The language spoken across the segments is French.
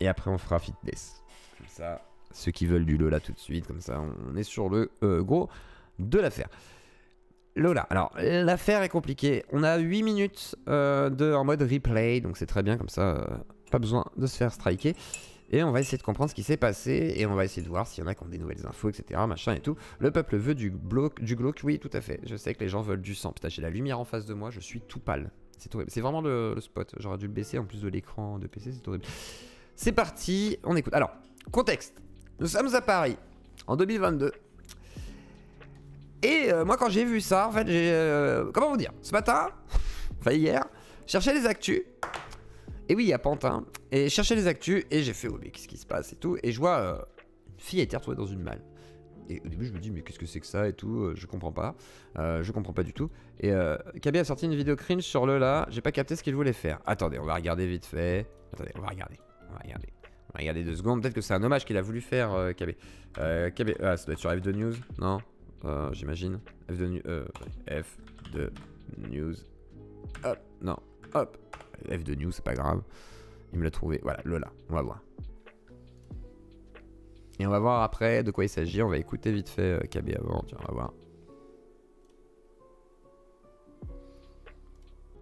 Et après on fera fitness. Comme ça, ceux qui veulent du Lola tout de suite, comme ça on est sur le gros de l'affaire. Lola, alors l'affaire est compliquée. On a 8 minutes en mode replay, donc c'est très bien comme ça, pas besoin de se faire striker. Et on va essayer de comprendre ce qui s'est passé et on va essayer de voir s'il y en a qui ont des nouvelles infos, etc. Machin et tout. Le peuple veut du glauque, oui, tout à fait. Je sais que les gens veulent du sang. Putain, j'ai la lumière en face de moi, je suis tout pâle. C'est horrible. C'est vraiment le spot. J'aurais dû le baisser en plus de l'écran de PC, c'est horrible. C'est parti, on écoute. Alors, contexte. Nous sommes à Paris en 2022. Et moi, quand j'ai vu ça, en fait, j'ai. Comment vous dire? Ce matin, enfin hier, je cherchais les actus. Et oui, il y a Pantin. Et je cherchais les actus. Et j'ai fait, oh, mais qu'est-ce qui se passe et tout. Et je vois une fille a été retrouvée dans une malle. Et au début, je me dis, mais qu'est-ce que c'est que ça et tout. Je comprends pas. Je comprends pas du tout. Et KB a sorti une vidéo cringe sur Lola. J'ai pas capté ce qu'il voulait faire. Attendez, on va regarder vite fait. Attendez, on va regarder. On va regarder 2 secondes. Peut-être que c'est un hommage qu'il a voulu faire, KB. KB. Ah, ça doit être sur F2 News. Non, j'imagine. F2 News. Hop, non. Hop. F2 News, c'est pas grave. Il me l'a trouvé. Voilà, Lola. On va voir. Et on va voir après de quoi il s'agit. On va écouter vite fait KB avant. Tiens, on va voir.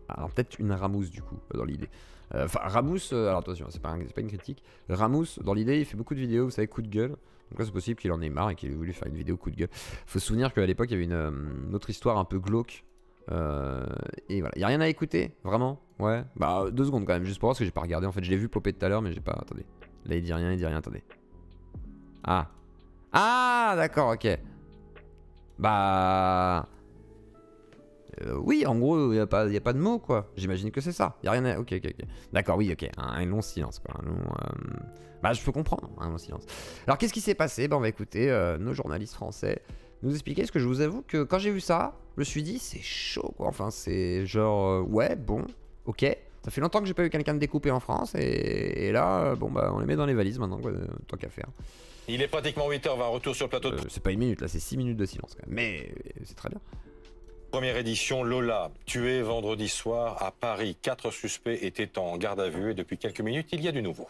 Alors peut-être une Ramous du coup, dans l'idée. Enfin, Ramous, alors attention, c'est pas une critique. Ramous, dans l'idée, il fait beaucoup de vidéos, vous savez, coup de gueule. Donc là, c'est possible qu'il en ait marre et qu'il ait voulu faire une vidéo coup de gueule. Faut se souvenir qu'à l'époque, il y avait une autre histoire un peu glauque. Et voilà, y a rien à écouter, vraiment. Ouais, bah 2 secondes quand même, juste pour voir parce que j'ai pas regardé. En fait, je l'ai vu popper tout à l'heure, mais j'ai pas. Attendez. Là, il dit rien, attendez. Ah, d'accord, ok. Bah. Oui, en gros, il n'y a pas de mots, quoi. J'imagine que c'est ça. Il n'y a rien à... Ok. D'accord, oui, ok. Un long silence, quoi. Bah, je peux comprendre, un long silence. Alors, qu'est-ce qui s'est passé? Bah, on va écouter nos journalistes français nous expliquer. Parce que je vous avoue que quand j'ai vu ça, je me suis dit, c'est chaud, quoi. Enfin, c'est genre... ouais, bon, ok. Ça fait longtemps que j'ai pas eu quelqu'un de découpé en France. Et là, bon, bah, on les met dans les valises maintenant, quoi. Tant qu'à faire. Il est pratiquement 8h, va retour sur le plateau. C'est pas 1 minute, là, c'est 6 minutes de silence, quand même. Mais c'est très bien. Première édition, Lola, tuée vendredi soir à Paris. 4 suspects étaient en garde à vue et depuis quelques minutes, il y a du nouveau.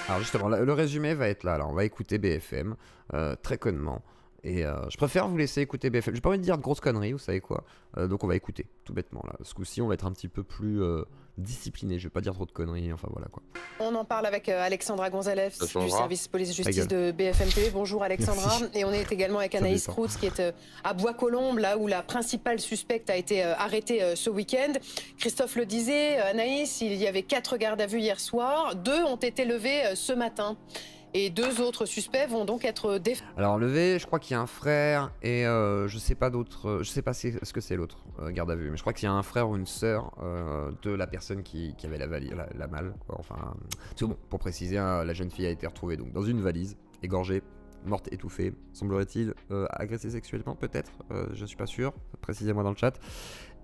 Alors justement, le résumé va être là. Alors on va écouter BFM, très connement. Et je préfère vous laisser écouter BFM. J'ai pas envie de dire de grosses conneries, vous savez quoi. Donc on va écouter, tout bêtement là. Ce coup-ci, on va être un petit peu plus discipliné. Je vais pas dire trop de conneries, enfin voilà quoi. On en parle avec Alexandra Gonzalez du service police-justice de BFM BFM TV. Bonjour Alexandra. Merci. Et on est également avec Anaïs Kroutz qui est à Bois-Colombes, là où la principale suspecte a été arrêtée ce week-end. Christophe le disait, Anaïs, il y avait 4 gardes à vue hier soir. 2 ont été levés ce matin. Et 2 autres suspects vont donc être déférés. Alors levé, je crois qu'il y a un frère et je sais pas d'autres, je sais pas ce que c'est l'autre garde à vue, mais je crois qu'il y a un frère ou une sœur de la personne qui avait la malle, quoi. Enfin, c'est bon, pour préciser, hein, la jeune fille a été retrouvée donc dans une valise, égorgée, morte étouffée, semblerait-il agressée sexuellement peut-être, je suis pas sûr, précisez-moi dans le chat,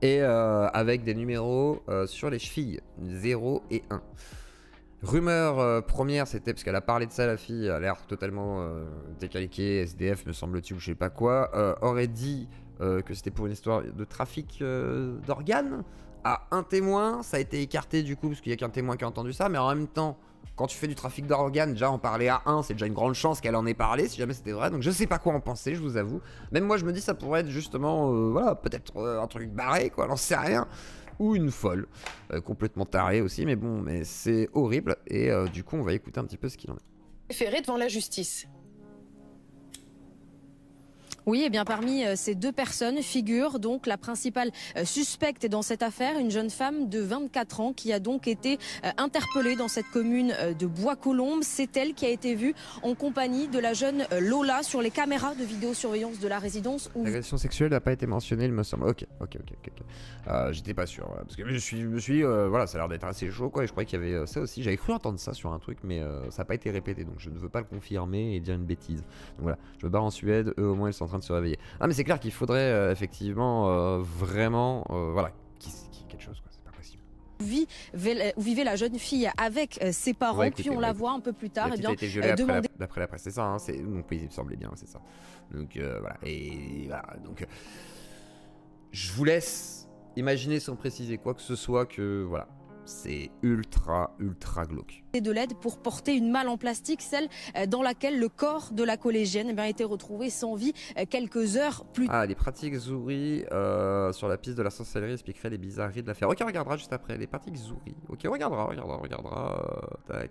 et avec des numéros sur les chevilles, 0 et 1. Rumeur première, c'était parce qu'elle a parlé de ça, la fille, a l'air totalement décalquée, SDF me semble-t-il, ou je sais pas quoi, aurait dit que c'était pour une histoire de trafic d'organes à un témoin. Ça a été écarté du coup, parce qu'il y a qu'un témoin qui a entendu ça, mais en même temps, quand tu fais du trafic d'organes, déjà en parler à un, c'est déjà une grande chance qu'elle en ait parlé, si jamais c'était vrai, donc je sais pas quoi en penser, je vous avoue. Même moi je me dis ça pourrait être justement, voilà, peut-être un truc barré, quoi, j'en sais rien. Ou une folle, complètement tarée aussi, mais bon, mais c'est horrible, et du coup on va écouter un petit peu ce qu'il en est. Déférés devant la justice. Oui, et bien parmi ces 2 personnes figure donc la principale suspecte dans cette affaire, une jeune femme de 24 ans qui a donc été interpellée dans cette commune de Bois-Colombes. C'est elle qui a été vue en compagnie de la jeune Lola sur les caméras de vidéosurveillance de la résidence. L'agression sexuelle n'a pas été mentionnée, il me semble. Ok. J'étais pas sûr, voilà, parce que je me suis voilà, ça a l'air d'être assez chaud, quoi, et je croyais qu'il y avait ça aussi. J'avais cru entendre ça sur un truc, mais ça n'a pas été répété, donc je ne veux pas le confirmer et dire une bêtise. Donc voilà, je me barre en Suède, eux au moins ils sont en train de se réveiller. Ah mais c'est clair qu'il faudrait effectivement vraiment voilà, qu'il y ait quelque chose, quoi, c'est pas possible. Où vivait la jeune fille avec ses parents, Ouais, écoutez, puis on la voit un peu plus tard, la et bien a été violée demander... d'après la presse, c'est ça, hein, donc oui, il me semblait bien, c'est ça. Donc voilà, et voilà, donc je vous laisse imaginez sans préciser quoi que ce soit que, voilà, c'est ultra glauque. De l'aide pour porter une malle en plastique, celle dans laquelle le corps de la collégienne a été retrouvé sans vie quelques heures plus tard. Ah, les pratiques Zouri sur la piste de la sorcellerie expliqueraient les bizarreries de l'affaire. Ok, on regardera juste après. Les pratiques Zouri. Ok, on regardera. Tac.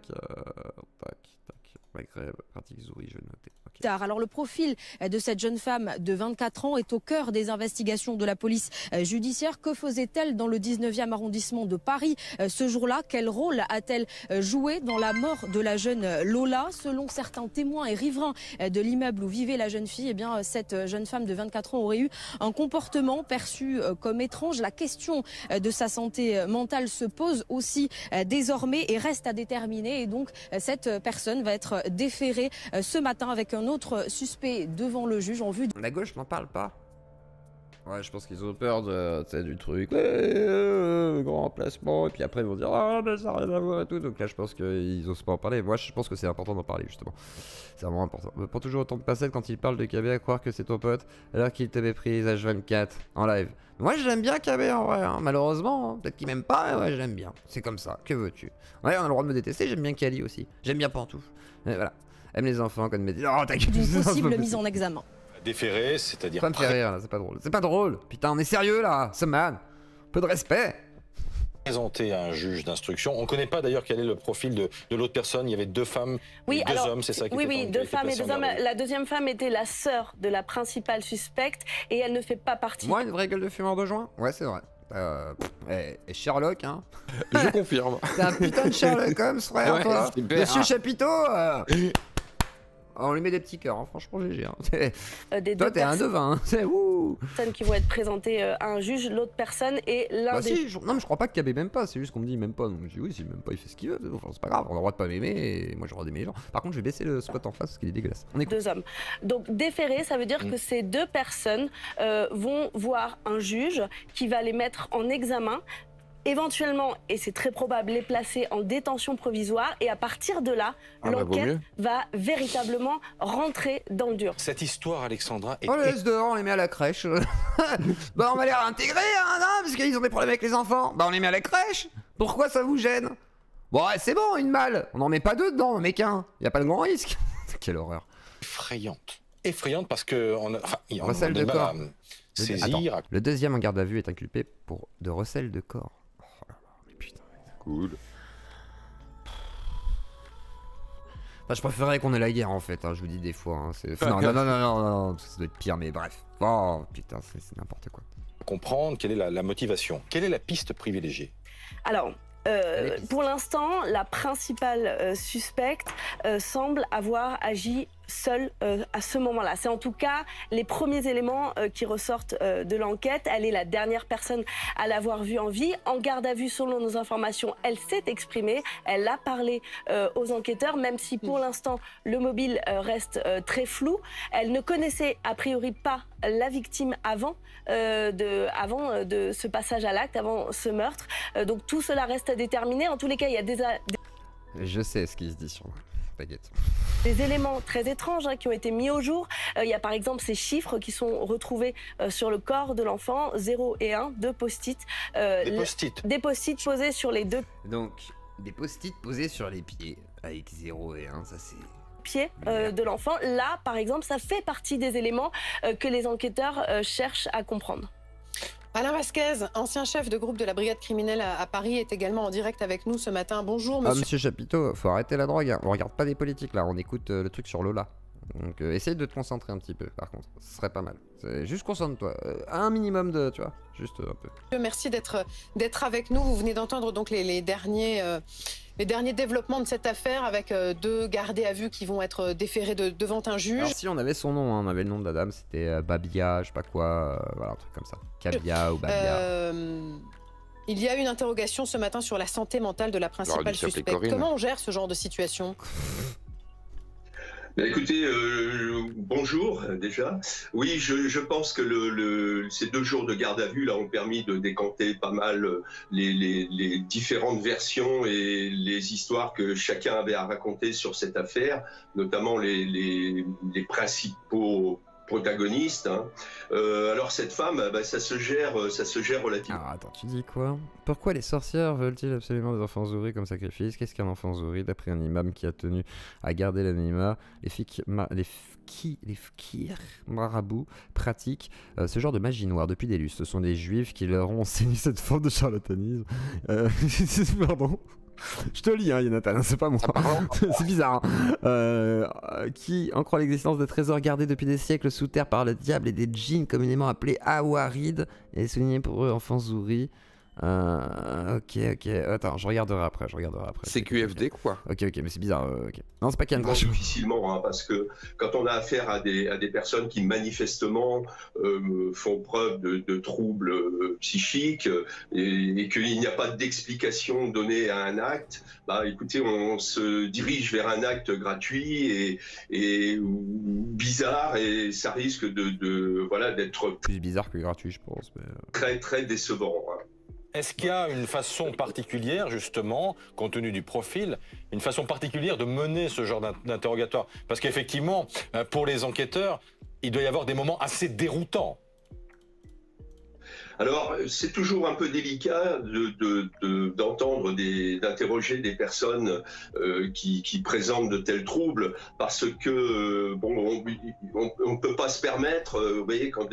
Maghreb, pratique Zouri, je vais le noter. Okay. Alors le profil de cette jeune femme de 24 ans est au cœur des investigations de la police judiciaire. Que faisait-elle dans le 19e arrondissement de Paris ce jour-là? Quel rôle a-t-elle joué dans la mort de la jeune Lola? Selon certains témoins et riverains de l'immeuble où vivait la jeune fille, eh bien, cette jeune femme de 24 ans aurait eu un comportement perçu comme étrange. La question de sa santé mentale se pose aussi désormais et reste à déterminer. Et donc cette personne va être déférée ce matin avec un autre suspect devant le juge en vue. La gauche n'en parle pas. Ouais, je pense qu'ils ont peur du truc. Grand emplacement. Et puis après, ils vont dire ah, mais ça n'a rien à voir et tout. Donc là, je pense qu'ils osent pas en parler. Moi, je pense que c'est important d'en parler, justement. C'est vraiment important. Mais pour toujours autant de passer quand il parle de KB à croire que c'est ton pote, alors qu'il te méprise H24 en live. Moi, je l'aime bien KB en vrai. Hein. Malheureusement, hein. Peut-être qu'il m'aime pas, mais ouais, je l'aime bien. C'est comme ça. Que veux-tu? Ouais, on a le droit de me détester. J'aime bien Kali aussi. J'aime bien Pantouf. Mais voilà. Aime les enfants quand ils me disent oh, t'inquiète. D'une possible mise en examen. Déféré, c'est-à-dire... Ça me fait rire là, c'est pas drôle. C'est pas drôle. Putain, on est sérieux là, ce man. Peu de respect. Présenté à un juge d'instruction. On ne connaît pas d'ailleurs quel est le profil de l'autre personne. Il y avait 2 femmes, oui, et 2 hommes, c'est ça qui était Oui, 2 femmes et 2 hommes. La deuxième femme était la sœur de la principale suspecte et elle ne fait pas partie. Moi, une vraie gueule de fumeur de joint? Ouais, c'est vrai. Et Sherlock, hein. Je confirme. T'es un putain de Sherlock Holmes, frère, ouais, toi. super. Monsieur Chapiteau. On lui met des petits cœurs, hein, franchement GG. Hein. Toi t'es un devin, hein. C'est ouh. Personnes qui vont être présentées à un juge, l'autre personne est l'un des... Non mais je crois pas que KB m'aime pas, c'est juste qu'on me dit il m'aime pas. Donc je dis oui, s'il m'aime pas il fait ce qu'il veut, enfin, c'est pas grave, on a le droit de pas m'aimer et moi j'ai le droit d'aimer les gens. Par contre je vais baisser le spot en face parce qu'il est dégueulasse. On écoute. 2 hommes. Donc déféré, ça veut dire que ces 2 personnes vont voir un juge qui va les mettre en examen, éventuellement, et c'est très probable, les placer en détention provisoire. Et à partir de là, l'enquête va véritablement rentrer dans le dur. Cette histoire, Alexandra... On les laisse dehors, on les met à la crèche. Bah on va les réintégrer, hein, non, parce qu'ils ont des problèmes avec les enfants. Bah on les met à la crèche. Pourquoi ça vous gêne? Bon, ouais, c'est bon, une malle. On n'en met pas 2 dedans, on en met qu'un. Y a pas de grand risque. Quelle horreur. Effrayante. Effrayante parce que... recel de corps. Saisir... Attends, le deuxième en garde à vue est inculpé pour de recel de corps. Cool. Enfin, je préférerais qu'on ait la guerre en fait, hein, je vous dis des fois. Hein, non, ça doit être pire, mais bref. Oh putain, c'est n'importe quoi. Comprendre quelle est la motivation. Quelle est la piste privilégiée? Alors, pour l'instant, la principale suspecte semble avoir agi seule à ce moment-là. C'est en tout cas les premiers éléments qui ressortent de l'enquête. Elle est la dernière personne à l'avoir vue en vie. En garde à vue, selon nos informations, elle s'est exprimée. Elle a parlé aux enquêteurs, même si pour l'instant le mobile reste très flou. Elle ne connaissait a priori pas la victime avant de ce passage à l'acte, avant ce meurtre. Donc tout cela reste à déterminer. En tous les cas, il y a Je sais ce qui se dit sur moi. Baguette. Des éléments très étranges qui ont été mis au jour. Il y a par exemple ces chiffres qui sont retrouvés sur le corps de l'enfant, 0 et 1, 2 post-it. Des post-it. Des post-it posés sur les 2 Donc, des post-it posés sur les pieds, avec 0 et 1, ça c'est... pieds de l'enfant. Là, par exemple, ça fait partie des éléments que les enquêteurs cherchent à comprendre. Alain Vasquez, ancien chef de groupe de la brigade criminelle à Paris, est également en direct avec nous ce matin. Bonjour, monsieur. Ah, monsieur Chapiteau, faut arrêter la drogue. Hein. On regarde pas des politiques là, on écoute le truc sur Lola. Donc essaye de te concentrer un petit peu, par contre. Ce serait pas mal. Juste concentre-toi. Un minimum de, tu vois, juste un peu. Merci d'être avec nous. Vous venez d'entendre donc les derniers développements de cette affaire avec 2 gardés à vue qui vont être déférés devant un juge. Alors si on avait son nom, hein, on avait le nom de la dame, c'était Babia, je sais pas quoi, voilà, un truc comme ça. Kabia ou Babia. Il y a une interrogation ce matin sur la santé mentale de la principale suspecte. Comment on gère ce genre de situation? Écoutez, bonjour déjà. Oui, je pense que ces 2 jours de garde à vue là ont permis de décanter pas mal les différentes versions et les histoires que chacun avait à raconter sur cette affaire, notamment les principaux protagoniste. Hein. Alors cette femme, bah, ça se gère relativement. Alors attends, tu dis quoi? Pourquoi les sorcières veulent-ils absolument des enfants zouris comme sacrifice? Qu'est-ce qu'un enfant zouri? D'après un imam qui a tenu à garder l'anonymat, les fkirs marabouts pratiquent ce genre de magie noire depuis des lustres. Ce sont des juifs qui leur ont enseigné cette forme de charlatanisme. Pardon. Je te lis, hein, Jonathan, c'est pas moi. C'est bizarre. Hein. Qui en croit l'existence de trésors gardés depuis des siècles sous terre par le diable et des djinns communément appelés Awarid et soulignés pour eux enfants zouris. Ok. Attends, je regarderai après. C'est QFD quoi. Ok, mais c'est bizarre. Ok. Non, c'est pas Ken. Difficilement, hein, parce que quand on a affaire à des personnes qui manifestement font preuve de troubles psychiques et qu'il n'y a pas d'explication donnée à un acte, bah écoutez, on se dirige vers un acte gratuit et bizarre et ça risque d'être plus bizarre que gratuit, je pense. Mais... très très décevant. Hein. Est-ce qu'il y a une façon particulière, justement, compte tenu du profil, une façon particulière de mener ce genre d'interrogatoire? Parce qu'effectivement, pour les enquêteurs, il doit y avoir des moments assez déroutants. Alors, c'est toujours un peu délicat d'entendre d'interroger des personnes qui présentent de tels troubles, parce que bon, on ne peut pas se permettre, vous voyez, quand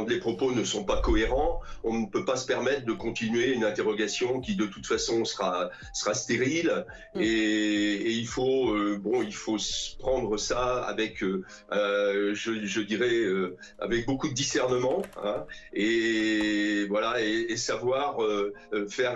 les propos ne sont pas cohérents, on ne peut pas se permettre de continuer une interrogation qui de toute façon sera stérile, et il faut prendre ça avec, je dirais, avec beaucoup de discernement, hein, et voilà, et savoir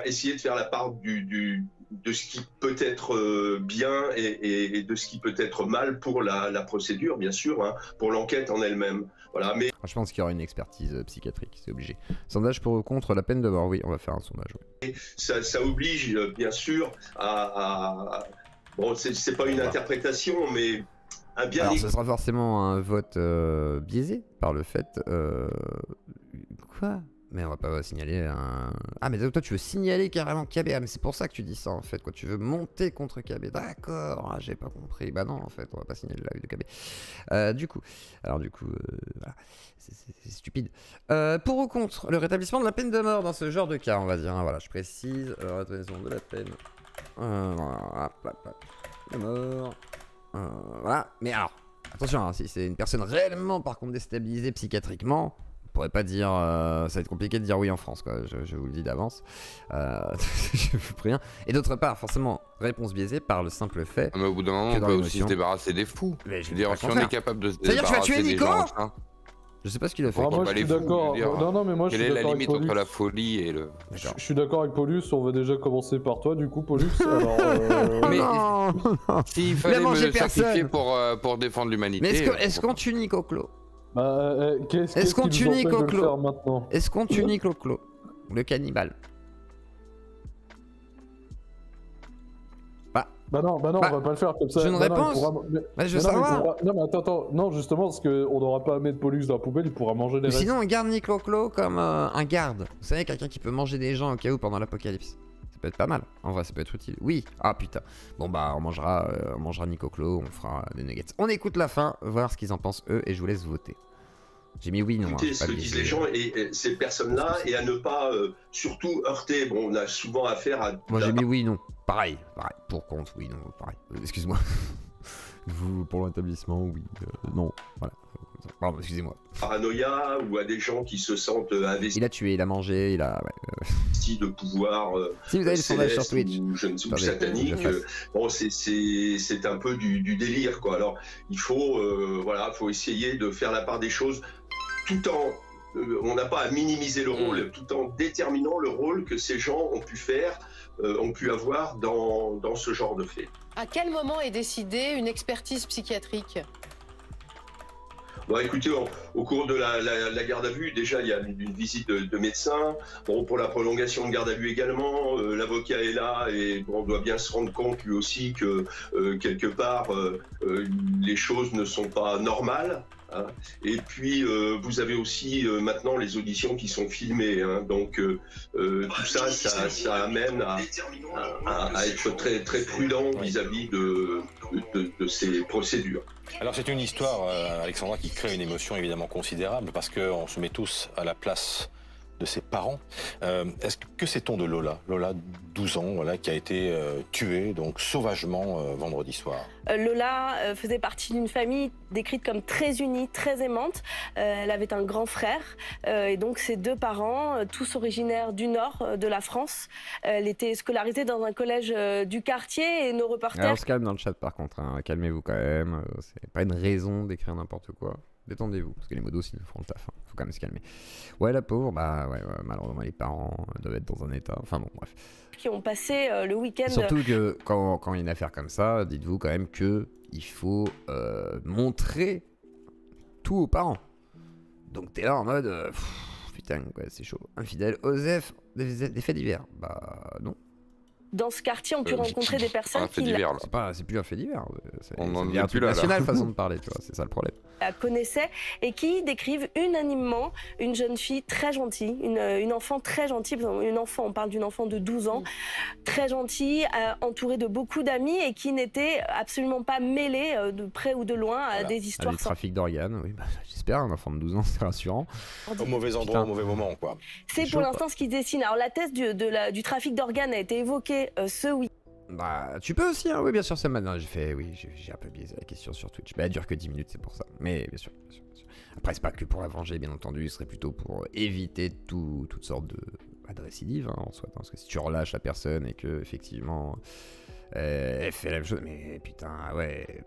essayer de faire la part de ce qui peut être bien et de ce qui peut être mal pour la procédure, bien sûr, hein, pour l'enquête en elle-même. Voilà, mais... Je pense qu'il y aura une expertise psychiatrique, c'est obligé. Sondage pour ou contre la peine de mort, oui, on va faire un sondage. Oui. Ça oblige, bien sûr, bon, c'est pas une interprétation, mais... Alors, ce sera forcément un vote biaisé par le fait... Quoi? Mais on va pas signaler un... Ah mais toi tu veux signaler carrément KB, mais c'est pour ça que tu dis ça en fait, quoi. Tu veux monter contre KB, d'accord, j'ai pas compris. Bah non en fait, on va pas signaler la live de KB. Du coup, voilà, c'est stupide. Pour ou contre le rétablissement de la peine de mort dans ce genre de cas, on va dire, hein, voilà, je précise, rétablissement de la peine de mort, voilà, mais alors, attention, hein, si c'est une personne réellement par contre déstabilisée psychiatriquement, on pourrait pas dire, ça va être compliqué de dire oui en France, quoi. Je vous le dis d'avance. Je vous préviens. Et d'autre part, forcément, réponse biaisée par le simple fait. Mais au bout d'un moment, on peut aussi se débarrasser des fous. Mais je veux dire, si on est capable de se c'est-à-dire débarrasser tu vas tuer Nico gens, hein. Je sais pas ce qu'il a fait. Moi, je suis d'accord. Non, mais moi, je suis quelle est d'accord la limite avec entre la folie et le... Je suis d'accord avec Paulus, on va déjà commencer par toi, du coup, Paulus. Alors, mais s'il fallait me sacrifier pour défendre l'humanité... Mais est-ce qu'on tue Nico Clos? Est-ce qu'on tue Nico Clos? Est-ce qu'on tue Nico Clos, le cannibale? Bah non, on va pas le faire comme ça. J'ai une réponse. Je veux savoir. Non, mais attends, non, justement, parce qu'on n'aura pas à mettre Paulus dans la poubelle, il pourra manger des restes. Sinon, on garde Nico Clos comme un garde. Vous savez, quelqu'un qui peut manger des gens au cas où pendant l'apocalypse. Ça peut être pas mal. En vrai, ça peut être utile. Oui. Ah putain. Bon bah, on mangera Nico Clos, on fera des nuggets. On écoute la fin, voir ce qu'ils en pensent eux, et je vous laisse voter. J'ai mis oui, non. Écoutez ce que disent les gens et ces personnes-là, et à ne pas surtout heurter. Bon, on a souvent affaire à... Moi j'ai mis oui, non. Pareil. Pour contre, oui, non, pareil. Excuse-moi. Vous, pour l'établissement, oui. Non, voilà. Pardon, excusez-moi. Paranoïa ou à des gens qui se sentent investis. Il a tué, il a mangé, il a... Ouais. De pouvoir si vous avez le sondage sur Twitch ou satanique, bon, c'est un peu du délire, quoi. Alors il faut faut essayer de faire la part des choses tout en on n'a pas à minimiser le rôle, tout en déterminant le rôle que ces gens ont pu avoir dans ce genre de fait. À quel moment est décidée une expertise psychiatrique? Bon, écoutez, au cours de la garde à vue, déjà, il y a une visite de médecin. Bon, pour la prolongation de garde à vue également, l'avocat est là et on doit bien se rendre compte lui aussi que quelque part, les choses ne sont pas normales. Hein. Et puis, vous avez aussi maintenant les auditions qui sont filmées. Hein. Donc, tout ça, ça amène à être très, très prudent vis-à-vis de ces procédures. Alors, c'est une histoire, Alexandra, qui crée une émotion évidemment considérable parce qu'on se met tous à la place de ses parents. Que sait-on de Lola? Lola, 12 ans, voilà, qui a été tuée donc sauvagement vendredi soir. Lola faisait partie d'une famille décrite comme très unie, très aimante. Elle avait un grand frère et donc ses 2 parents, tous originaires du nord de la France. Elle était scolarisée dans un collège du quartier et nos reporters... Alors, on se calme dans le chat par contre, hein. Calmez-vous quand même. C'est pas une raison d'écrire n'importe quoi. Détendez-vous, parce que les modos, ils nous feront le taf. Hein. Faut quand même se calmer. Ouais, la pauvre, bah ouais, malheureusement, les parents doivent être dans un état. Enfin bon, bref. Qui ont passé le week-end. Surtout que quand il y a une affaire comme ça, dites-vous quand même qu'il faut montrer tout aux parents. Donc t'es là en mode, putain, quoi, c'est chaud. Infidèle, Osef, des faits divers. Bah non. Dans ce quartier, on peut rencontrer des personnes qui... C'est plus un fait divers. C'est on en est un truc national, façon de parler, tu vois. C'est ça le problème. La connaissait et qui décrivent unanimement une jeune fille très gentille, une enfant très gentille. Une enfant, on parle d'une enfant de 12 ans, très gentille, entourée de beaucoup d'amis et qui n'était absolument pas mêlée de près ou de loin à des histoires... Des trafics d'organes, oui. Bah, j'espère, un enfant de 12 ans, c'est rassurant. Au mauvais endroit, au mauvais moment, quoi. C'est pour l'instant ce qui se dessine. Alors la thèse du trafic d'organes a été évoquée ce week-end. Bah, tu peux aussi, hein. Oui, bien sûr, ça m'a... J'ai un peu biaisé la question sur Twitch. Mais elle dure que 10 minutes, c'est pour ça. Mais bien sûr. Après, c'est pas que pour la venger, bien entendu. Ce serait plutôt pour éviter toutes sortes de récidives, hein, en soi. Parce que si tu relâches la personne et que, effectivement, elle fait la même chose... Mais putain, ouais,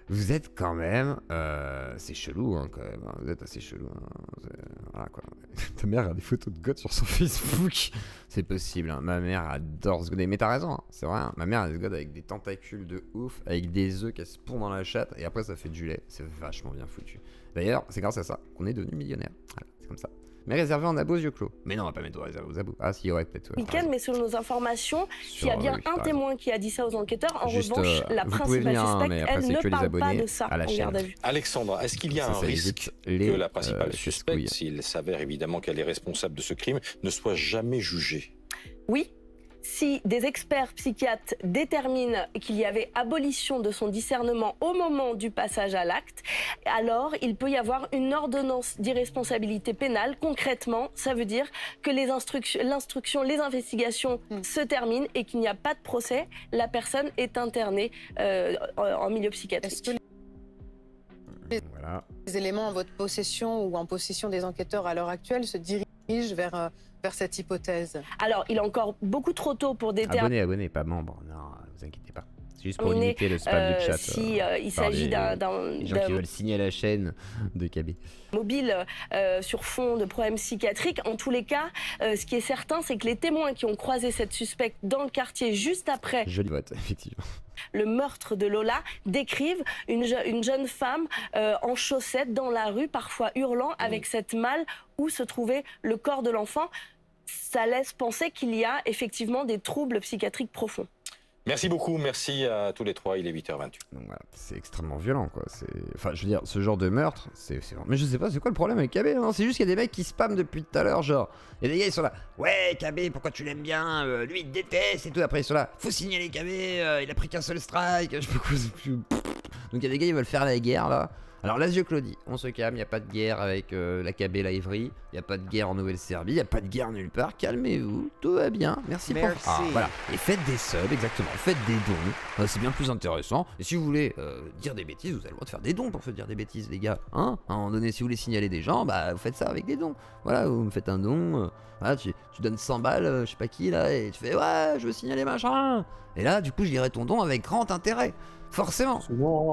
vous êtes quand même... c'est chelou, hein, quand même. Hein. Vous êtes assez chelou. Hein. Voilà, quoi. Ta mère a des photos de God sur son Facebook. C'est possible, hein. Ma mère adore ce God. Mais t'as raison, hein. C'est vrai. Hein. Ma mère a ce God avec des tentacules de ouf, avec des œufs qui se pondent dans la chatte, et après ça fait du lait. C'est vachement bien foutu. D'ailleurs, c'est grâce à ça qu'on est devenu millionnaire. Voilà, c'est comme ça. Mais réservé en abo aux yeux clos. Mais non, on va pas mettre de réserve aux abos. Ah si, ouais, peut-être. Week-end, mais selon nos informations, s'il y a bien un témoin qui a dit ça aux enquêteurs, en revanche, la principale suspecte, elle ne parle pas de ça en garde à vue. Alexandra, est-ce qu'il y a un risque que la principale suspecte, s'il s'avère évidemment qu'elle est responsable de ce crime, ne soit jamais jugée? Oui. Si des experts psychiatres déterminent qu'il y avait abolition de son discernement au moment du passage à l'acte, alors il peut y avoir une ordonnance d'irresponsabilité pénale. Concrètement, ça veut dire que l'instruction, les investigations se terminent et qu'il n'y a pas de procès. La personne est internée en milieu psychiatrique. Les éléments en votre possession ou en possession des enquêteurs à l'heure actuelle se dirigent vers cette hypothèse? Alors, il est encore beaucoup trop tôt pour déterminer... Abonnez, pas membre. Non, vous inquiétez pas. C'est juste pour limiter le spam du chat. Si il s'agit d'un... Les gens qui veulent signer la chaîne de KB. Mobile sur fond de problèmes psychiatriques. En tous les cas, ce qui est certain, c'est que les témoins qui ont croisé cette suspecte dans le quartier juste après... Joli vote, effectivement. Le meurtre de Lola décrivent une jeune femme en chaussettes dans la rue, parfois hurlant, avec cette malle où se trouvait le corps de l'enfant. Ça laisse penser qu'il y a effectivement des troubles psychiatriques profonds. Merci beaucoup, merci à tous les trois, il est 8h28. Donc voilà, c'est extrêmement violent, quoi. Enfin, je veux dire, ce genre de meurtre, c'est... Mais je sais pas, c'est quoi le problème avec KB, hein? C'est juste qu'il y a des mecs qui spamment depuis tout à l'heure, genre... Il y a des gars, ils sont là, ouais, KB, pourquoi tu l'aimes bien, lui, il te déteste et tout. Après, ils sont là, faut signaler KB, il a pris qu'un seul strike, je sais pas quoi, c'est plus... Donc il y a des gars, ils veulent faire la guerre, là. Alors, Lazio Claudie, on se calme, il n'y a pas de guerre avec la KB, la Ivry, il n'y a pas de guerre en Nouvelle-Serbie, il n'y a pas de guerre nulle part, calmez-vous, tout va bien, merci. Pour... Ah, voilà, et faites des subs, exactement, faites des dons, c'est bien plus intéressant, et si vous voulez dire des bêtises, vous avez le droit de faire des dons pour se dire des bêtises, les gars, hein, à un moment donné, si vous voulez signaler des gens, bah, vous faites ça avec des dons, voilà, vous me faites un don, voilà, tu donnes 100 balles, je sais pas qui, là, et tu fais, ouais, je veux signaler machin, et là, du coup, je lirai ton don avec grand intérêt. Forcément,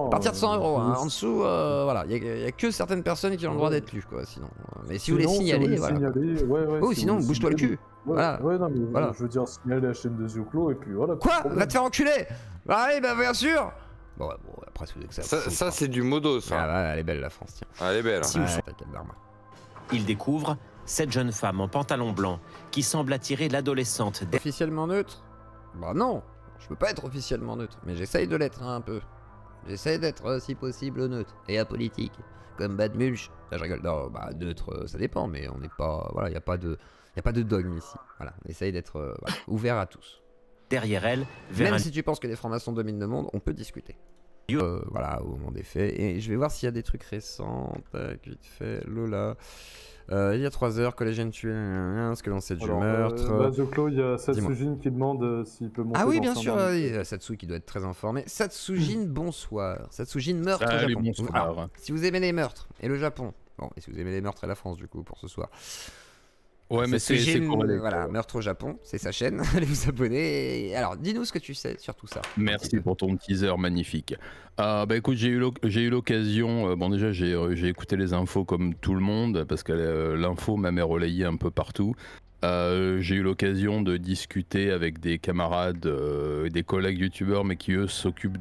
à partir de 100 €, hein. En dessous, voilà, il y a que certaines personnes qui ont le droit d'être lues, quoi, sinon. Mais si vous voulez signaler, voilà. Oh, sinon, bouge-toi le cul. Voilà. Ouais, non, mais voilà. Je veux dire, signaler la chaîne de Zioclo, et puis voilà. Quoi? Va te faire enculer. Allez, bah bien sûr. Bon, après, si vous voulez que ça c'est du modo, ça. Ah, ouais, elle est belle, la France, tiens. Elle est belle. Il découvre cette jeune femme en pantalon blanc qui semble attirer l'adolescente. Officiellement neutre? Bah non. Je peux pas être officiellement neutre, mais j'essaye de l'être, hein, un peu. J'essaie d'être si possible neutre et apolitique, comme Bad Mulch. Là, je rigole. Non, bah neutre, ça dépend, mais on n'est pas, voilà, il y a pas de dogme ici. Voilà, on essaye d'être ouvert à tous. Derrière elle, même si tu penses que les francs-maçons dominent le monde, on peut discuter. Voilà, au moment des faits. Et je vais voir s'il y a des trucs récents. Tac, vite fait. Lola. Il y a 3 heures, collégienne tuée, ce que l'on sait du meurtre. Zoclo, il y a Satsujin qui demande s'il peut monter. Ah oui, bien sûr, Satsu qui doit être très informé. Satsujin, bonsoir. Satsujin, meurtre au Japon. Bonsoir. Alors, si vous aimez les meurtres et le Japon, bon, et si vous aimez les meurtres et la France, du coup, pour ce soir. Ouais, mais c'est corrélé. Voilà, meurtre au Japon, c'est sa chaîne. Allez vous abonner. Et... Alors, dis-nous ce que tu sais sur tout ça. Merci pour ton teaser magnifique. Bah écoute, j'ai eu l'occasion. Bon, déjà, j'ai écouté les infos comme tout le monde parce que l'info m'a relayé un peu partout. J'ai eu l'occasion de discuter avec des camarades, des collègues youtubeurs, mais qui eux s'occupent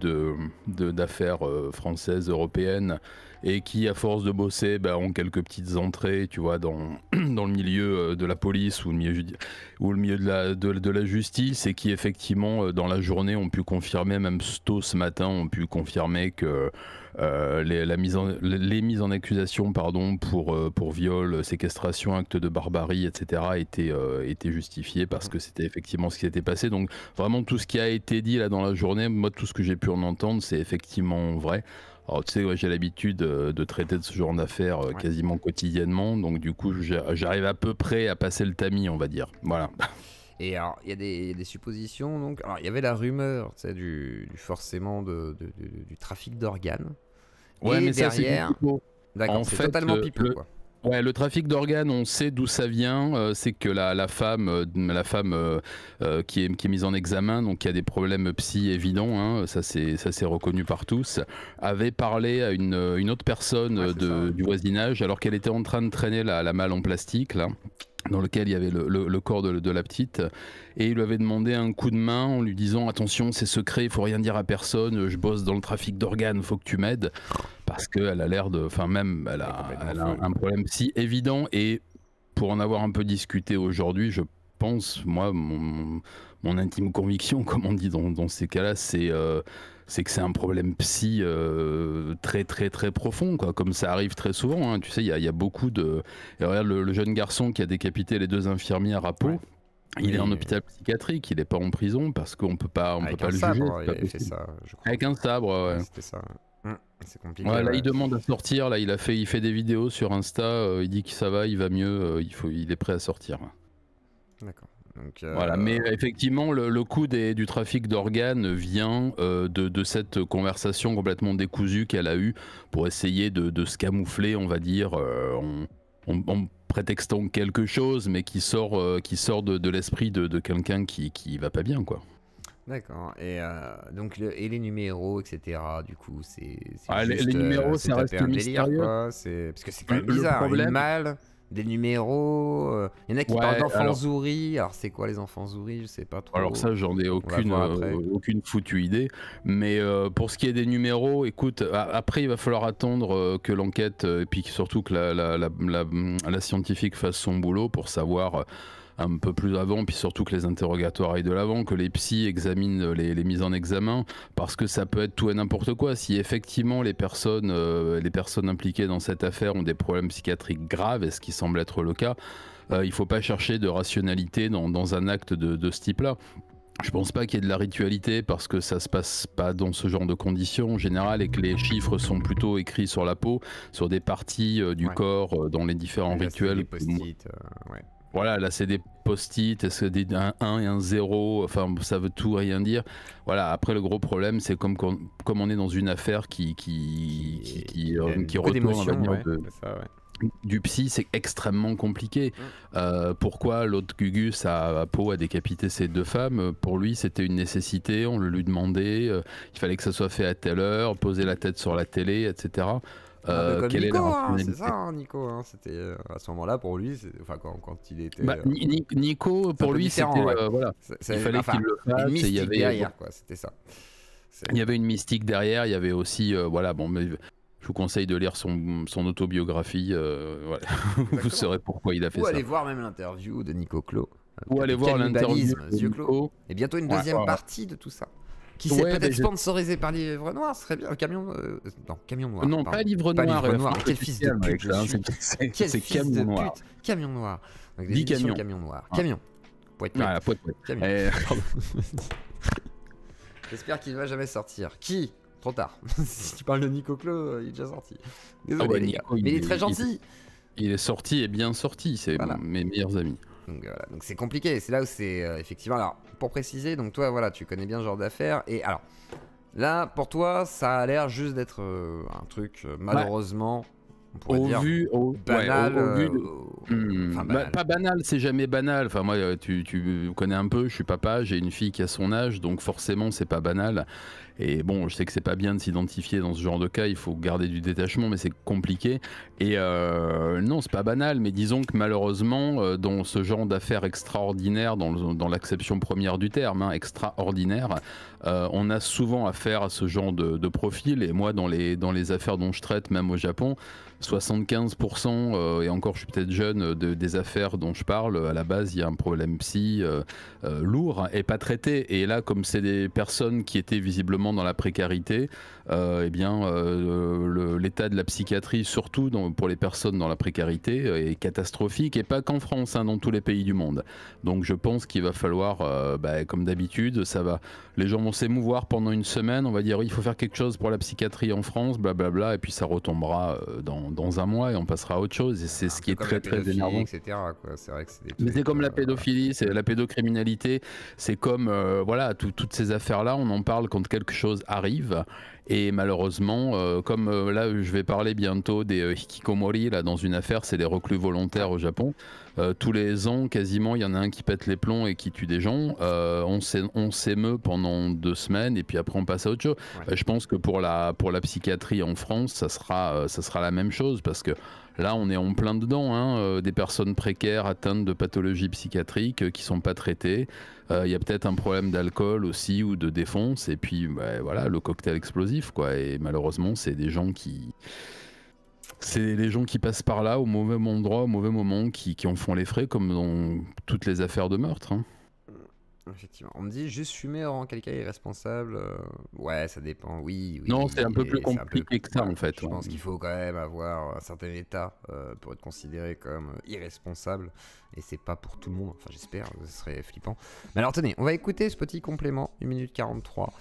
d'affaires françaises, européennes, et qui, à force de bosser, ont quelques petites entrées, tu vois, dans le milieu de la police ou le milieu de la justice, et qui effectivement, dans la journée, ont pu confirmer, même tôt ce matin, ont pu confirmer que les mises en accusation, pardon, pour viol, séquestration, acte de barbarie, etc. étaient justifiées parce que c'était effectivement ce qui s'était passé. Donc vraiment tout ce qui a été dit là dans la journée, moi tout ce que j'ai pu en entendre, c'est effectivement vrai. Alors tu sais, ouais, j'ai l'habitude de traiter de ce genre d'affaires quasiment quotidiennement, donc du coup j'arrive à peu près à passer le tamis, on va dire. Voilà. Et alors, il y a des suppositions, donc. Alors, il y avait la rumeur, tu sais, du forcément du trafic d'organes. Ouais, et mais derrière... ça, c'est pipeau. D'accord, c'est totalement pipeau, quoi. Ouais, le trafic d'organes, on sait d'où ça vient. C'est que la femme qui est mise en examen, donc qui a des problèmes psy évidents, hein, ça c'est reconnu par tous, avait parlé à une autre personne du voisinage, alors qu'elle était en train de traîner la malle en plastique, là, dans lequel il y avait le corps de la petite, et il lui avait demandé un coup de main en lui disant attention, c'est secret, il faut rien dire à personne, je bosse dans le trafic d'organes, faut que tu m'aides, parce qu'elle a l'air de, enfin même elle a un problème si évident. Et pour en avoir un peu discuté aujourd'hui, je pense, moi, mon intime conviction, comme on dit dans ces cas-là, c'est que c'est un problème psy très très très profond, quoi, comme ça arrive très souvent, hein. Tu sais, il y a beaucoup de... Et regarde le jeune garçon qui a décapité les 2 infirmières à Pau, il est en hôpital psychiatrique, il n'est pas en prison parce qu'on peut pas le juger. Fait ça, je crois. Avec un sabre, ouais. C'était ça. C'est compliqué. Ouais, là, il demande à sortir, là, il fait des vidéos sur Insta, il dit que ça va, il va mieux, il est prêt à sortir. D'accord. Donc, voilà, mais effectivement, le coup du trafic d'organes vient de cette conversation complètement décousue qu'elle a eue pour essayer de se camoufler, on va dire, en prétextant quelque chose, mais qui sort de l'esprit de quelqu'un qui va pas bien, quoi. D'accord. Et donc les numéros, etc. Du coup, c'est juste, les numéros, ça reste un délire, mystérieux. quoi. Parce que c'est quand même bizarre. Une malle, des numéros. Il y en a qui parlent d'enfants souris. Alors c'est quoi les enfants souris? Je sais pas trop. Alors ça, j'en ai aucune foutue idée. Mais pour ce qui est des numéros, écoute, après il va falloir attendre que l'enquête et puis surtout que la scientifique fasse son boulot pour savoir un peu plus avant, puis surtout que les interrogatoires aillent de l'avant, que les psys examinent les mises en examen, parce que ça peut être tout et n'importe quoi. Si effectivement les personnes impliquées dans cette affaire ont des problèmes psychiatriques graves, et ce qui semble être le cas, il ne faut pas chercher de rationalité dans un acte de ce type-là. Je pense pas qu'il y ait de la ritualité parce que ça se passe pas dans ce genre de conditions en général, et que les chiffres sont plutôt écrits sur la peau, sur des parties du corps, dans les différents rituels. Des post-it, Voilà, là c'est des post-it, c'est un 1 et un 0, enfin ça veut tout rien dire. Voilà, après le gros problème, c'est comme on est dans une affaire qui retourne, on va dire, du psy, c'est extrêmement compliqué. Pourquoi l'autre Gugus à Pau a décapité ces 2 femmes? Pour lui, c'était une nécessité, on le lui demandait, il fallait que ça soit fait à telle heure, poser la tête sur la télé, etc. Quelle Nico, est c'est ça, hein, Nico. Hein, c'était à ce moment-là pour lui, enfin quand il était. Nico, pour lui, c'était voilà. Il fallait qu'il le fasse. Une mystique derrière, quoi. C'était ça. Il y avait une mystique derrière. Il y avait aussi, voilà, bon, mais je vous conseille de lire son autobiographie. Voilà. Vous saurez pourquoi il a fait ça. Ou aller voir même l'interview de Nico Clos. Ou aller voir l'interview de Nico Clos. Et bientôt une deuxième partie de tout ça. qui serait peut-être sponsorisé par Livre Noir, ce serait bien. Camion Noir. Non, pardon. pas Livre Noir. Quel fils de pute je suis. C'est Camion Noir. Camion Noir. Dis Camion. Camion Noir. Camion. Voilà, poète. J'espère qu'il ne va jamais sortir. Qui? Trop tard. Si tu parles de Nico Clos, il est déjà sorti. Désolé, les gars. Mais il est très gentil. Il est sorti et bien sorti. C'est mes meilleurs amis. Donc voilà, donc c'est compliqué. C'est là où c'est effectivement. Alors, pour préciser, donc toi, voilà, tu connais bien ce genre d'affaires. Et alors, là, pour toi, ça a l'air juste d'être un truc, malheureusement. On pourrait dire banal. Banal. Pas banal, c'est jamais banal. Enfin, moi, tu connais un peu, je suis papa, j'ai une fille qui a son âge, donc forcément, c'est pas banal. Et bon, je sais que c'est pas bien de s'identifier dans ce genre de cas, il faut garder du détachement, mais c'est compliqué. Et non, c'est pas banal, mais disons que malheureusement, dans ce genre d'affaires extraordinaires, dans l'acception première du terme, extraordinaire, on a souvent affaire à ce genre de profil. Et moi, dans les affaires dont je traite, même au Japon, 75%, et encore je suis peut-être jeune, des affaires dont je parle, à la base il y a un problème psy lourd et pas traité. Et là, comme c'est des personnes qui étaient visiblement dans la précarité, eh bien l'état de la psychiatrie, surtout pour les personnes dans la précarité, est catastrophique, et pas qu'en France, dans tous les pays du monde. Donc je pense qu'il va falloir, comme d'habitude, les gens vont s'émouvoir pendant une semaine, on va dire il faut faire quelque chose pour la psychiatrie en France, blablabla, et puis ça retombera dans un mois et on passera à autre chose. Et c'est ce qui est très très énervant. Etc., quoi. C'est vrai que mais c'est comme la pédophilie, c'est la pédocriminalité, c'est comme toutes ces affaires-là, on en parle quand quelque chose arrive. Et malheureusement, comme là je vais parler bientôt des hikikomori, là, dans une affaire, c'est des reclus volontaires au Japon. Tous les ans, quasiment, il y en a un qui pète les plombs et qui tue des gens. On s'émeut pendant 2 semaines et puis après on passe à autre chose. Ouais. Je pense que pour la psychiatrie en France, ça sera la même chose, parce que là on est en plein dedans, des personnes précaires atteintes de pathologies psychiatriques qui sont pas traitées. Il y a peut-être un problème d'alcool aussi ou de défonce, et puis voilà, le cocktail explosif, quoi. Et malheureusement, c'est des gens qui passent par là au mauvais endroit, au mauvais moment, qui en font les frais, comme dans toutes les affaires de meurtre. Effectivement. On me dit juste fumer rend quelqu'un irresponsable. Ouais, ça dépend. Oui. Non, c'est un peu plus compliqué que ça, en fait. Je pense qu'il faut quand même avoir un certain état pour être considéré comme irresponsable. Et c'est pas pour tout le monde. Enfin, j'espère. Ce serait flippant. Mais alors, tenez, on va écouter ce petit complément, 1 minute 43.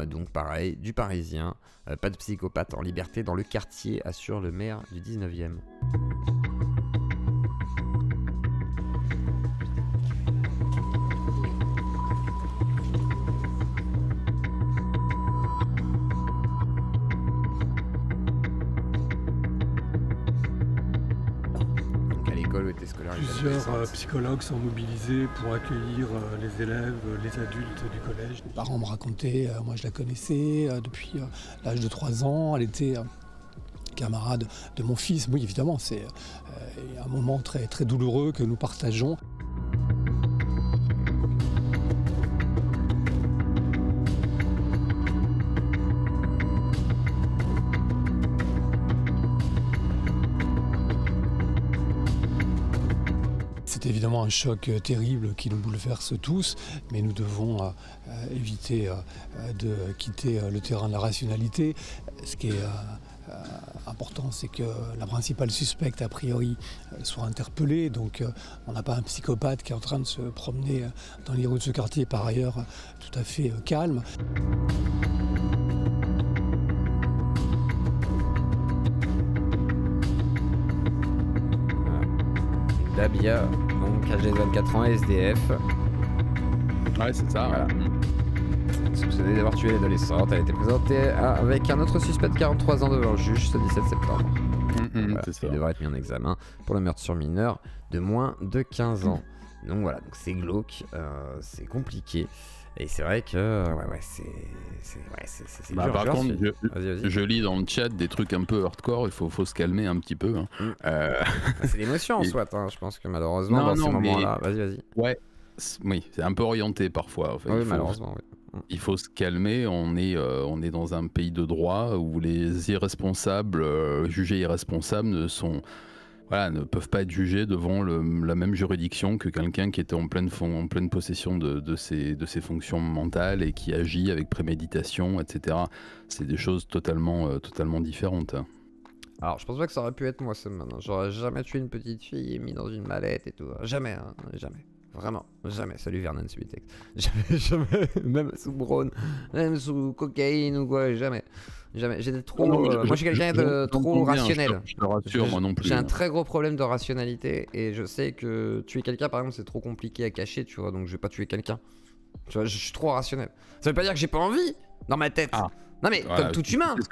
Donc, pareil, du Parisien. Pas de psychopathe en liberté dans le quartier, assure le maire du 19e. Plusieurs psychologues sont mobilisés pour accueillir les élèves, les adultes du collège. Les parents me racontaient, moi je la connaissais depuis l'âge de 3 ans, elle était camarade de mon fils. Oui, évidemment, c'est un moment très, très douloureux que nous partageons. C'est évidemment un choc terrible qui nous bouleverse tous, mais nous devons éviter de quitter le terrain de la rationalité. Ce qui est important, c'est que la principale suspecte, a priori, soit interpellée. Donc on n'a pas un psychopathe qui est en train de se promener dans les rues de ce quartier, par ailleurs tout à fait calme. Dabia, donc âgée de 24 ans, SDF. Ouais, c'est ça. Voilà. Soupçonnée d'avoir tué l'adolescente, elle a été présentée avec un autre suspect de 43 ans devant le juge ce 17 septembre. Voilà, il devrait être mis en examen pour le meurtre sur mineur de moins de 15 ans. Donc voilà, donc c'est glauque, c'est compliqué. Et c'est vrai que c'est dur. Par contre, je lis dans le chat des trucs un peu hardcore, il faut se calmer un petit peu. C'est l'émotion en soi, je pense que malheureusement dans ces moments-là, vas-y. Ouais, oui, c'est un peu orienté parfois. Enfin, oui, malheureusement, oui. Il faut se calmer, on est dans un pays de droit où les irresponsables, jugés irresponsables, voilà, ne peuvent pas être jugés devant la même juridiction que quelqu'un qui était en pleine possession de ses fonctions mentales et qui agit avec préméditation, etc. C'est des choses totalement différentes. Alors, je pense pas que ça aurait pu être moi, ce man. J'aurais jamais tué une petite fille et mis dans une mallette et tout. Jamais, hein, jamais. Vraiment, jamais. Salut Vernon Subitex. Jamais, même sous Brown, même sous cocaïne ou quoi, jamais. Jamais. J'ai trop. Moi, je suis quelqu'un de trop rationnel. Je te rassure, moi non plus. J'ai un très gros problème de rationalité et je sais que tuer quelqu'un, par exemple, c'est trop compliqué à cacher, tu vois. Donc, je vais pas tuer quelqu'un. Tu vois, je suis trop rationnel. Ça veut pas dire que j'ai pas envie dans ma tête. Non mais voilà, comme tout humain, tu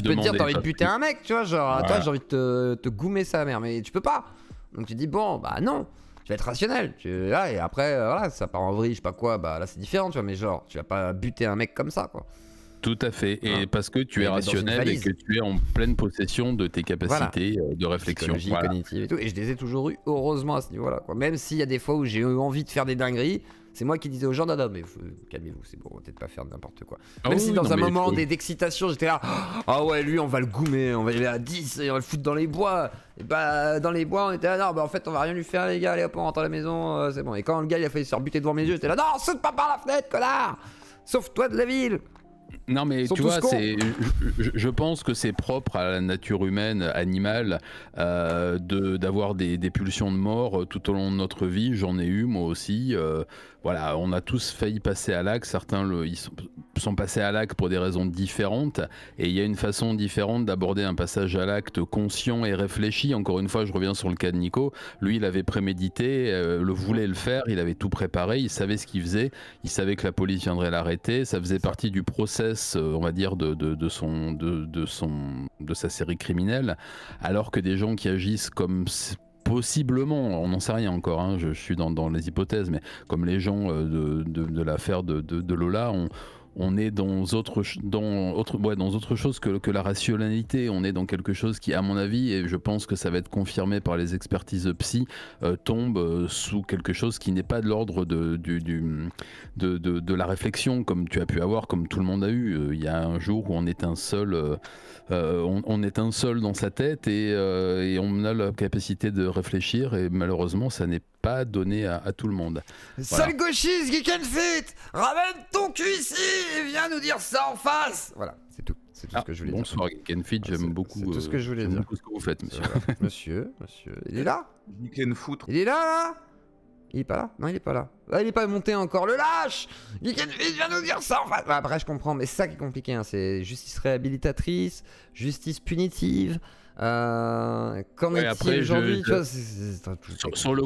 peux te dire t'as envie de buter un mec, tu vois, genre voilà. Toi j'ai envie de te goumer sa mère, mais tu peux pas. Donc tu dis bon bah non, tu vas être rationnel. Là, et après voilà, ça part en vrille, je sais pas quoi, bah là c'est différent, tu vois, mais genre tu vas pas buter un mec comme ça quoi. Tout à fait, et parce que tu es rationnel et que tu es en pleine possession de tes capacités de réflexion. Cognitive et tout, et je les ai toujours eu heureusement à ce niveau-là quoi. Même s'il y a des fois où j'ai eu envie de faire des dingueries. C'est moi qui disais aux gens, non, mais calmez-vous, c'est bon, on va peut-être pas faire n'importe quoi. Même si dans un moment d'excitation, j'étais là, ah ouais, lui, on va le goumer, on va y aller à 10 et on va le foutre dans les bois. Et bah, dans les bois, on était là, non, bah en fait, on va rien lui faire, les gars, allez hop, on rentre à la maison, c'est bon. Et quand le gars, il a failli se faire buter devant mes yeux, j'étais là, non, saute pas par la fenêtre, connard! Sauve-toi de la ville! Non mais tu vois, je pense que c'est propre à la nature humaine, animale, d'avoir des pulsions de mort tout au long de notre vie. J'en ai eu moi aussi. Voilà, on a tous failli passer à l'acte. Certains ils sont passés à l'acte pour des raisons différentes. Et il y a une façon différente d'aborder un passage à l'acte conscient et réfléchi. Encore une fois, je reviens sur le cas de Nico. Lui, il avait prémédité, voulait le faire. Il avait tout préparé. Il savait ce qu'il faisait. Il savait que la police viendrait l'arrêter. Ça faisait partie du process, on va dire, de sa série criminelle. Alors que des gens qui agissent comme possiblement, on n'en sait rien encore, hein, je suis dans les hypothèses, mais comme les gens de l'affaire de Lola, on est dans autre chose que la rationalité. On est dans quelque chose qui, à mon avis, et je pense que ça va être confirmé par les expertises psy, tombe sous quelque chose qui n'est pas de l'ordre de la réflexion, comme tu as pu avoir, comme tout le monde a eu. Il y a un jour où on est un seul, on est un seul dans sa tête et on a la capacité de réfléchir, et malheureusement, ça n'est pas donné à tout le monde. Voilà. Sale gauchiste, Geek and Fit, ramène ton cul ici et viens nous dire ça en face. Voilà, c'est tout. C'est tout ce que je voulais dire. Bonsoir Geek and Fit, j'aime beaucoup. C'est tout ce que je voulais dire. Beaucoup ce que vous faites, monsieur. Monsieur, il est là. Geek and Foot. Il est là. Il est pas là. Non, il est pas là. Ah, il est pas monté encore. Le lâche. Geek and Fit, viens nous dire ça en face. Bah, après, je comprends, mais c'est ça qui est compliqué. Hein. C'est justice réhabilitatrice, justice punitive. Qu'en est-il aujourd'hui? Sur le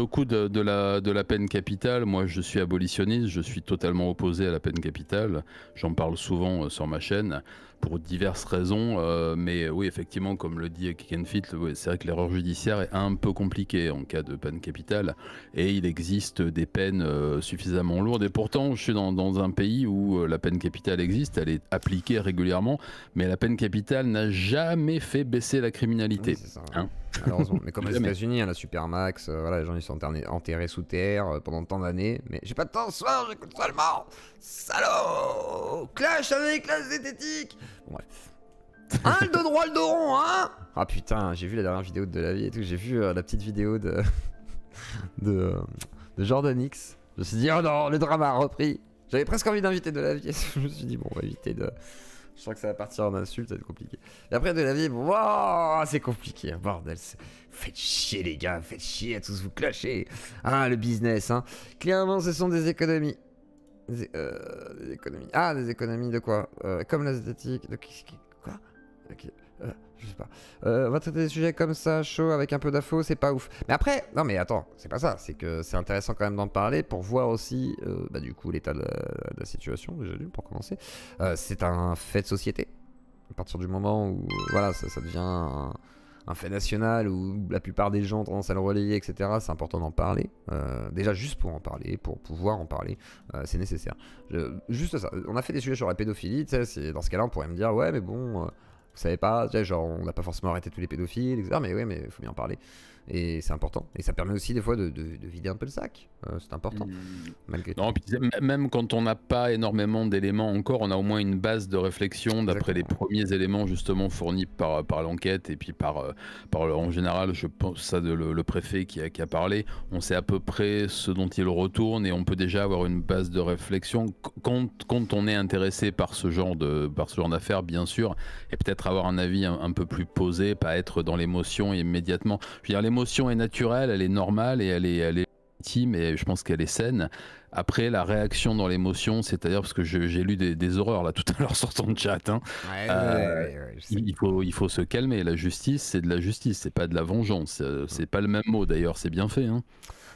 coup de la peine capitale, moi je suis abolitionniste, je suis totalement opposé à la peine capitale. J'en parle souvent sur ma chaîne pour diverses raisons, mais oui, effectivement, comme le dit Kikenfit, c'est vrai que l'erreur judiciaire est un peu compliquée en cas de peine capitale, et il existe des peines suffisamment lourdes, et pourtant je suis dans un pays où la peine capitale existe, elle est appliquée régulièrement, mais la peine capitale n'a jamais fait baisser la criminalité. Oui, ça, hein. Malheureusement, mais comme aux États-Unis, la Supermax, voilà, les gens ils sont enterrés sous terre pendant tant d'années. Mais j'ai pas de temps ce soir, j'écoute seulement. Salaud! Clash avec la zététique! Bon, bref. Hein, le dos droit, le dos rond, hein? Ah putain, j'ai vu la dernière vidéo de la vie et tout. J'ai vu la petite vidéo de Jordan X. Je me suis dit, oh non, le drama a repris. J'avais presque envie d'inviter de la vie. Je me suis dit, bon, on va éviter de. Je sens que ça va partir en insulte, ça va être compliqué. Et après de la vie, bon, wow, c'est compliqué, hein, bordel. Faites chier les gars, faites chier à tous vous clasher. Ah, le business, hein. Clairement, ce sont des économies. Des économies. Ah, des économies de quoi? Comme la zététique. De quoi? Ok. Je sais pas. On va traiter des sujets comme ça, chaud, avec un peu d'infos, c'est pas ouf. Mais après, non mais attends, c'est pas ça. C'est que c'est intéressant quand même d'en parler pour voir aussi, bah, du coup, l'état de la situation, déjà d'une, pour commencer. C'est un fait de société. À partir du moment où, voilà, ça devient un fait national, où la plupart des gens ont tendance à le relayer, etc., c'est important d'en parler. Déjà, juste pour en parler, pour pouvoir en parler, c'est nécessaire. Juste ça. On a fait des sujets sur la pédophilie, tu sais, dans ce cas-là, on pourrait me dire, ouais, mais bon... vous savez pas, genre on n'a pas forcément arrêté tous les pédophiles, etc. Mais oui, mais il faut bien en parler. Et c'est important. Et ça permet aussi des fois de vider un peu le sac. C'est important, malgré tout. Non, puis même quand on n'a pas énormément d'éléments encore, on a au moins une base de réflexion d'après les premiers éléments justement fournis par l'enquête et puis en général, je pense ça le préfet qui a parlé. On sait à peu près ce dont il retourne et on peut déjà avoir une base de réflexion quand on est intéressé par ce genre d'affaires, bien sûr, et peut-être avoir un avis un peu plus posé, pas être dans l'émotion immédiatement. Je veux dire, l'émotion est naturelle, elle est normale et elle est légitime et je pense qu'elle est saine. Après, la réaction dans l'émotion, c'est-à-dire parce que j'ai lu des horreurs là tout à l'heure sur ton chat. Hein. Il faut se calmer. La justice, c'est de la justice, c'est pas de la vengeance. C'est pas le même mot d'ailleurs. C'est bien fait. Hein.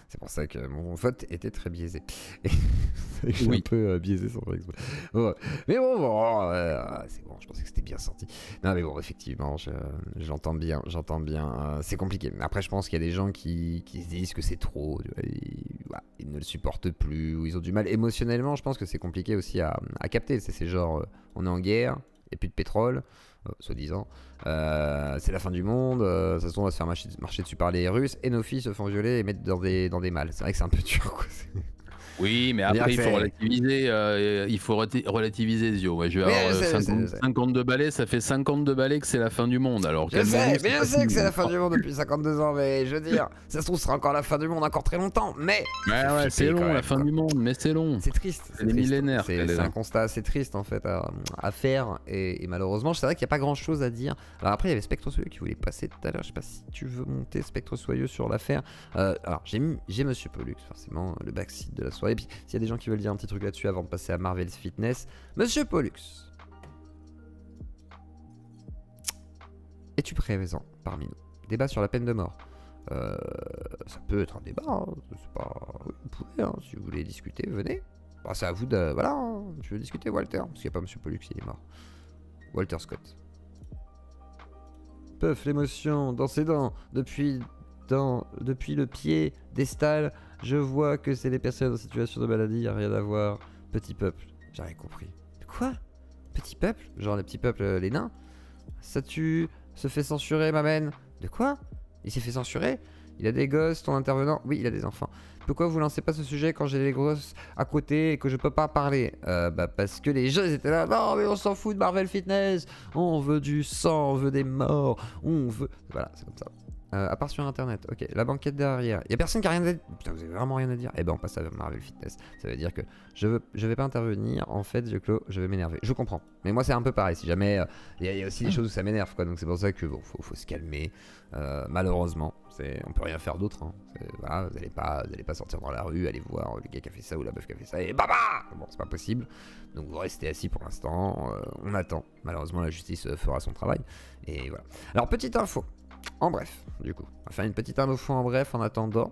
C'est pour ça que mon vote était très biaisé. Je suis un peu biaisé sans faire exprès. Ouais. Mais bon, c'est bon, je pensais que c'était bien sorti. Non mais bon, effectivement, j'entends bien. C'est compliqué. Après, je pense qu'il y a des gens qui se disent que c'est trop. Ils ne le supportent plus, ou ils ont du mal. Émotionnellement, je pense que c'est compliqué aussi à capter. C'est genre, on est en guerre, il n'y a plus de pétrole. Soi-disant, c'est la fin du monde, de toute façon on va se faire marcher dessus par les Russes et nos filles se font violer et mettre dans des malles. C'est vrai que c'est un peu dur quoi. Oui, mais après il faut relativiser, Zio. Ouais, je vais avoir 52 balais, ça fait 52 balais que c'est la fin du monde. Alors, je sais que c'est la fin du monde depuis 52 ans, mais je veux dire, ça se trouve, ce sera encore la fin du monde encore très longtemps, mais... Ouais, c'est long la fin du monde, mais c'est long. C'est triste. C'est millénaire. C'est un constat assez triste en fait à faire, et malheureusement, c'est vrai qu'il n'y a pas grand chose à dire. Alors après, il y avait Spectre Soyeux qui voulait passer tout à l'heure, je sais pas si tu veux monter Spectre Soyeux sur l'affaire. Alors, j'ai Monsieur Pollux, forcément, le backseat de la soirée. Et puis, s'il y a des gens qui veulent dire un petit truc là-dessus avant de passer à Marvel's Fitness, Monsieur Pollux, es-tu présent parmi nous? Débat sur la peine de mort. Ça peut être un débat, hein. C'est pas... Oui, vous pouvez, hein. Si vous voulez discuter, venez. Bah, c'est à vous de... Voilà, hein. Tu veux discuter, Walter? Parce qu'il n'y a pas Monsieur Pollux, il est mort. Walter Scott. Puff, l'émotion dans ses dents, depuis le pied des stalles, je vois que c'est les personnes en situation de maladie, y a rien à voir. Petit peuple, j'ai rien compris. Quoi? Petit peuple? Genre les petits peuples, les nains? Ça tue, se fait censurer, m'amène. De quoi? Il s'est fait censurer? Il a des gosses, ton intervenant? Oui, il a des enfants. Pourquoi vous lancez pas ce sujet quand j'ai les gosses à côté et que je peux pas parler? Parce que les gens ils étaient là, non mais on s'en fout de Marvel Fitness, on veut du sang, on veut des morts, on veut... Voilà, c'est comme ça. À part sur internet, ok, la banquette derrière. Il y a personne qui a rien à dire. Putain, vous avez vraiment rien à dire. Eh ben, on passe à Marvel Fitness. Ça veut dire que je vais pas intervenir. En fait, je vais m'énerver. Je comprends. Mais moi, c'est un peu pareil. Si jamais il y a aussi des choses où ça m'énerve, quoi. Donc c'est pour ça que bon, faut se calmer. Malheureusement, on peut rien faire d'autre. Hein. Voilà, vous allez pas sortir dans la rue, aller voir le gars qui a fait ça ou la meuf qui a fait ça et baba. Bon, c'est pas possible. Donc vous restez assis pour l'instant. On attend. Malheureusement, la justice fera son travail. Et voilà. Alors petite info. En bref, du coup, on va faire une petite info en bref en attendant.